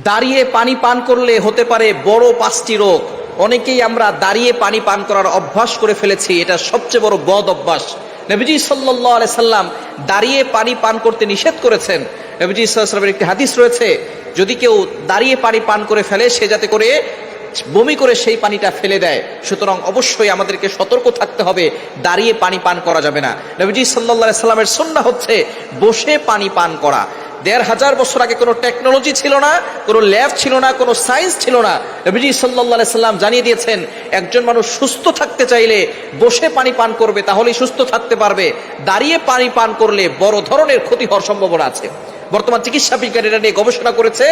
দাঁড়িয়ে পানি পান করলে হতে পারে বড় 5টি রোগ। অনেকেই আমরা দাঁড়িয়ে পানি পান করার অভ্যাস করে ফেলেছি, এটা সবচেয়ে বড় বদ অভ্যাস। নবীজি সাল্লাল্লাহু আলাইহি সাল্লাম দাঁড়িয়ে পানি পান করতে নিষেধ করেছেন। নবীজি সাল্লাল্লাহু আলাইহি সাল্লামের একটি হাদিস রয়েছে, যদি কেউ দাঁড়িয়ে পানি পান করে ফেলে সে যাতে করে বমি করে সেই পানিটা ফেলে দেয়। সুতরাং অবশ্যই আমাদেরকে সতর্ক থাকতে হবে, দাঁড়িয়ে পানি পান করা যাবে না। নবীজি সাল্লাল্লাহু আলাইহি সাল্লামের সুন্নাহ হচ্ছে বসে পানি পান করা। ১৫০০ বছর আগে কোনো টেকনোলজি ছিল না, কোনো ল্যাব ছিল না, কোনো সায়েন্স ছিল না। নবীজি সাল্লাল্লাহু আলাইহি সাল্লাম জানিয়ে দিয়েছেন একজন মানুষ সুস্থ থাকতে চাইলে বসে পানি পান করবে, তাহলেই সুস্থ থাকতে পারবে। দাঁড়িয়ে পানি পান করলে বড় ধরনের ক্ষতি হওয়ার সম্ভাবনা আছে। বর্তমান চিকিৎসা বিজ্ঞানীরা নিয়ে গবেষণা করেছে,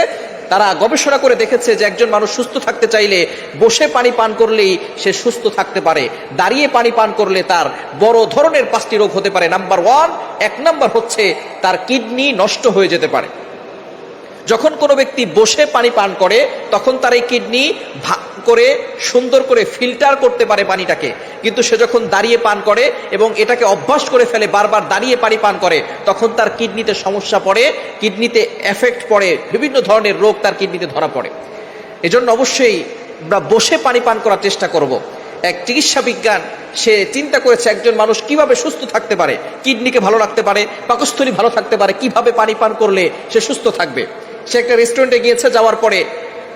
তারা গবেষণা করে দেখেছে যে একজন মানুষ সুস্থ থাকতে চাইলে বসে পানি পান করলেই সে সুস্থ থাকতে পারে। দাঁড়িয়ে পানি পান করলে তার বড় ধরনের 5টি রোগ হতে পারে। নাম্বার 1, 1 নাম্বার হচ্ছে তার কিডনি নষ্ট হয়ে যেতে পারে। যখন কোনো ব্যক্তি বসে পানি পান করে তখন তার এই কিডনি ভাগ করে সুন্দর করে ফিল্টার করতে পারে পানিটাকে, কিন্তু সে যখন দাঁড়িয়ে পান করে এবং এটাকে অভ্যাস করে ফেলে, বারবার দাঁড়িয়ে পানি পান করে, তখন তার কিডনিতে সমস্যা পড়ে, কিডনিতে এফেক্ট পড়ে, বিভিন্ন ধরনের রোগ তার কিডনিতে ধরা পড়ে। এজন্য অবশ্যই আমরা বসে পানি পান করার চেষ্টা করব। এক চিকিৎসা বিজ্ঞান সে চিন্তা করেছে একজন মানুষ কিভাবে সুস্থ থাকতে পারে, কিডনিকে ভালো রাখতে পারে, পাকস্থলী ভালো থাকতে পারে, কিভাবে পানি পান করলে সে সুস্থ থাকবে। সে একটা রেস্টুরেন্টে গিয়েছে, যাওয়ার পরে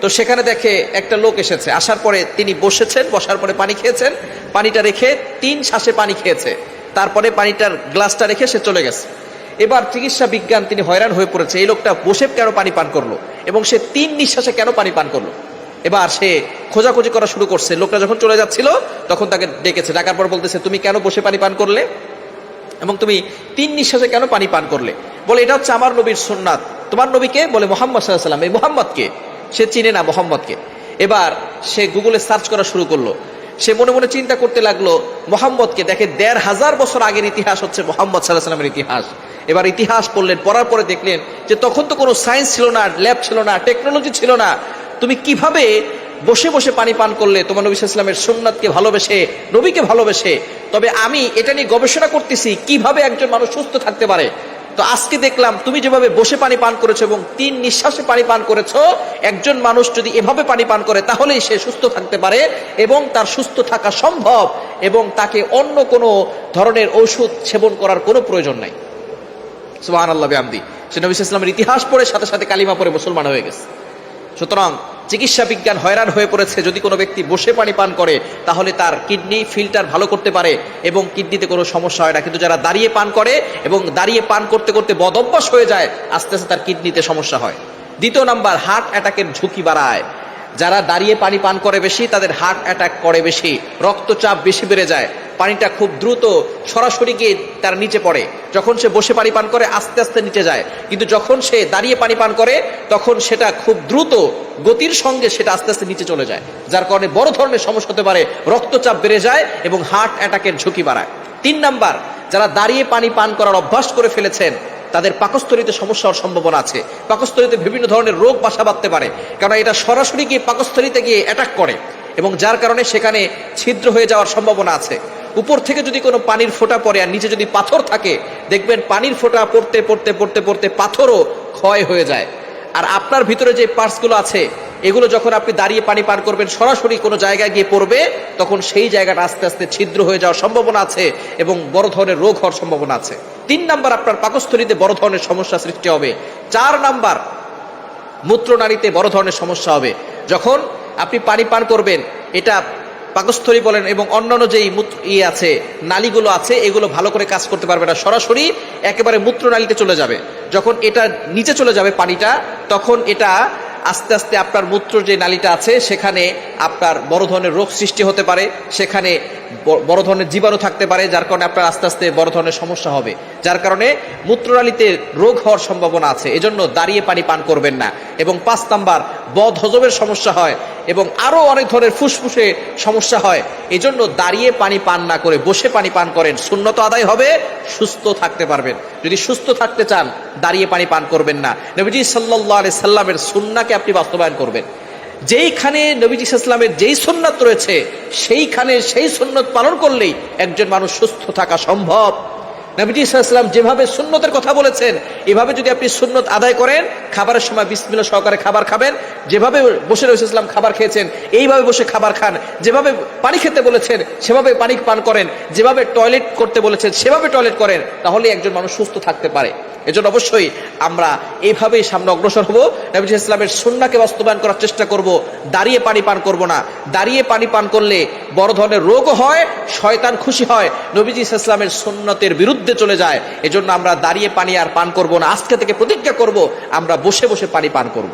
তো সেখানে দেখে একটা লোক এসেছে, আসার পরে তিনি বসেছেন, বসার পরে পানি খেয়েছেন, পানিটা রেখে 3 শ্বাসে পানি খেয়েছে, তারপরে পানিটার গ্লাসটা রেখে সে চলে গেছে। এবার চিকিৎসা বিজ্ঞান তিনি হয়রান হয়ে পড়েছে, এই লোকটা বসে কেন পানি পান করলো এবং সে 3 নিঃশ্বাসে কেন পানি পান করলো। এবার সে খোঁজাখুঁজি করা শুরু করছে। লোকটা যখন চলে যাচ্ছিল তখন তাকে ডেকেছে, ডাকার পর বলতেছে তুমি কেন বসে পানি পান করলে এবং তুমি 3 নিঃশ্বাসে কেন পানি পান করলে। বলে এটা হচ্ছে আমার নবীর সুন্নাত। তোমার নবীকে? বলে মুহাম্মদ সাল্লাল্লাহু আলাইহি ওয়াসাল্লাম। এই মুহাম্মদকে সে চিনে না, মুহাম্মদকে। এবার সে গুগলে সার্চ করা শুরু করলো। সে মনে মনে চিন্তা করতে লাগলো মুহাম্মদকে, দেখে ১৫০০ বছর আগের ইতিহাস হচ্ছে মুহাম্মদ সাল্লাল্লাহু আলাইহি ওয়াসাল্লামের ইতিহাস। এবার ইতিহাস পড়লেন, পড়ার পরে দেখলেন যে তখন তো কোনো সায়েন্স ছিল না, ল্যাব ছিল না, টেকনোলজি ছিল না, তুমি কিভাবে বসে বসে পানি পান করলে তোমার নবী সাল্লাল্লাহু আলাইহি ওয়াসাল্লামের সুন্নাতকে ভালোবেসে, নবীকে ভালোবেসে। তবে আমি এটা নিয়ে গবেষণা করতেছি কিভাবে একজন মানুষ সুস্থ থাকতে পারে। তো আজকে দেখলাম তুমি যেভাবে বসে পানি পান করেছো এবং 3 নিঃশ্বাসে পানি পান করেছো, একজন মানুষ যদি এভাবে পানি পান করে তাহলেই সে সুস্থ থাকতে পারে এবং তার সুস্থ থাকা সম্ভব এবং তাকে অন্য কোনো ধরনের ঔষধ সেবন করার কোনো প্রয়োজন নাই। সুবহানাল্লাহ বিহামদি। সে নবী সাল্লাল্লাহু আলাইহি ওয়াসাল্লামের ইতিহাস পড়ে সাথে সাথে কালিমা পড়ে মুসলমান হয়ে গেছে। সুতরাং চিকিৎসা বিজ্ঞান হয়রান হয়ে পড়েছে, যদি কোনো ব্যক্তি বসে পানি পান করে তাহলে তার কিডনি ফিল্টার ভালো করতে পারে এবং কিডনিতে কোনো সমস্যা হয় না। কিন্তু যারা দাঁড়িয়ে পান করে এবং দাঁড়িয়ে পান করতে করতে বদঅভ্যাস হয়ে যায়, আস্তে আস্তে তার কিডনিতে সমস্যা হয়। 2 নাম্বার, হার্ট অ্যাটাকের ঝুঁকি বাড়ায়। যারা দাঁড়িয়ে পানি পান করে বেশি তাদের হার্ট অ্যাটাক করে বেশি, রক্তচাপ বেশি বেড়ে যায়, পানিটা খুব দ্রুত সরাসরি গিয়ে তার নিচে পড়ে। যখন সে বসে পানি পান করে আস্তে আস্তে নিচে যায়, কিন্তু যখন সে দাঁড়িয়ে পানি পান করে তখন সেটা খুব দ্রুত গতির সঙ্গে সেটা আস্তে আস্তে নিচে চলে যায়, যার কারণে বড় ধরনের সমস্যা হতে পারে, রক্তচাপ বেড়ে যায় এবং হার্ট অ্যাটাকের ঝুঁকি বাড়ায়। 3 নাম্বার, যারা দাঁড়িয়ে পানি পান করার অভ্যাস করে ফেলেছেন তাদের পাকস্থলীতে সমস্যা হওয়ার সম্ভাবনা আছে। পাকস্থলীতে বিভিন্ন ধরনের রোগ বাসা বাঁধতে পারে, কারণ এটা সরাসরি গিয়ে পাকস্থলীতে গিয়ে অ্যাটাক করে এবং যার কারণে সেখানে ছিদ্র হয়ে যাওয়ার সম্ভাবনা আছে। উপর থেকে যদি কোনো পানির ফোঁটা পড়ে আর নিচে যদি পাথর থাকে, দেখবেন পানির ফোঁটা পড়তে পড়তে পড়তে পড়তে পাথরও ক্ষয় হয়ে যায়। আর আপনার ভিতরে যে পার্টসগুলো আছে এগুলো যখন আপনি দাঁড়িয়ে পানি পান করবেন সরাসরি কোনো জায়গায় গিয়ে পড়বে, তখন সেই জায়গাটা আস্তে আস্তে ছিদ্র হয়ে যাওয়ার সম্ভাবনা আছে এবং বড় ধরনের রোগ হওয়ার সম্ভাবনা আছে। 3 নাম্বার, আপনার পাকস্থলীতে বড় ধরনের সমস্যা সৃষ্টি হবে। 4 নাম্বার, মূত্রনালীতে বড় ধরনের সমস্যা হবে। যখন আপনি পানি পান করবেন, এটা পাকস্থলী বলেন এবং অন্যান্য যেই আছে নালীগুলো আছে এগুলো ভালো করে কাজ করতে পারবে না, সরাসরি একেবারে মূত্রনালীতে চলে যাবে। যখন এটা নিচে চলে যাবে পানিটা, তখন এটা আস্তে আস্তে আপনার মূত্র যে নালীটা আছে সেখানে আপনার বড় ধরনের রোগ সৃষ্টি হতে পারে, সেখানে বড় ধরনের জীবাণু থাকতে পারে, যার কারণে আপনার আস্তে আস্তে বড় ধরনের সমস্যা হবে, যার কারণে মূত্রনালীতে রোগ হওয়ার সম্ভাবনা আছে। এজন্য দাঁড়িয়ে পানি পান করবেন না। এবং 5 নাম্বার, বদ হজমের সমস্যা হয় এবং আরো অনেক ধরনের ফুসফুসে সমস্যা হয়। এজন্য দাঁড়িয়ে পানি পান না করে বসে পানি পান করেন, সুন্নত আদায় হবে, সুস্থ থাকতে পারবেন। যদি সুস্থ থাকতে চান দাঁড়িয়ে পানি পান করবেন না। নবীজি সাল্লাল্লাহু আলাইহি সাল্লামের সুন্নাহকে আপনি বাস্তবায়ন করবেন। যেইখানে নবীজি সাল্লাল্লাহু আলাইহি ওয়াসাল্লামের যেই সুন্নাত রয়েছে সেইখানে সেই সুন্নত পালন করলেই একজন মানুষ সুস্থ থাকা সম্ভব। নবীজি সাল্লাল্লাহু আলাইহি ওয়াসাল্লাম যেভাবে সুন্নতের কথা বলেছেন এভাবে যদি আপনি সুন্নত আদায় করেন খাবারের সময় বিসমিল্লাহ সহকারে খাবার খাবেন, যেভাবে বসে রসুল ইসলাম খাবার খেয়েছেন এইভাবে বসে খাবার খান, যেভাবে পানি খেতে বলেছেন সেভাবে পানি পান করেন, যেভাবে টয়লেট করতে বলেছেন সেভাবে টয়লেট করেন, তাহলে একজন মানুষ সুস্থ থাকতে পারে। এজন্য অবশ্যই আমরা এইভাবেই সামনে অগ্রসর হব, নবী ইসলামের সুন্নাহকে বাস্তবায়ন করার চেষ্টা করব। দাঁড়িয়ে পানি পান করব না। দাঁড়িয়ে পানি পান করলে বড় ধরনের রোগও হয়, শয়তান খুশি হয়, নবীজি ইসলামের সুন্নতের বিরুদ্ধে চলে যায়। এজন্য আমরা দাঁড়িয়ে পানি আর পান করব না। আজকে থেকে প্রতিজ্ঞা করব আমরা বসে বসে পানি পান করব।